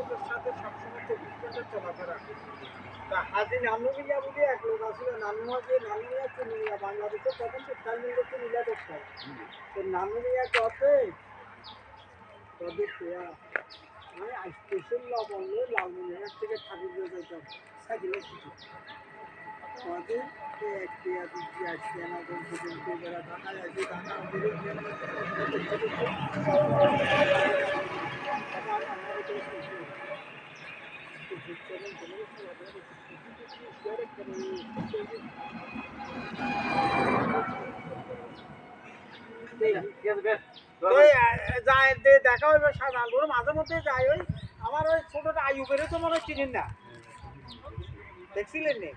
মানুষের সাথে সবসময় 24 ঘন্টা চলাফেরা করে। তা হাজি নানু মিয়া বলে এক লোক আসলে নানু মিয়া চিনি মিয়া বাংলাদেশে তখন তেতাল্লিশ বছর মিলা দেখতাম তো নানু মিয়া কতে কবে খেয়া আমি স্টেশন লবণ লালমনিরহাট থেকে ঠাকুরগাঁও যেতাম সাইকেলের টিকিট আমাদের এক টিয়া দুই টিয়া আশিয়ানা পর্যন্ত যারা ঢাকায় আসে ঢাকা দেখা হইবে সাধারণ মাঝে মধ্যে যাই ওই আমার ওই ছোটটা আয়ুবেরও তো মনে হয় চিনেন না দেখছিলেন নে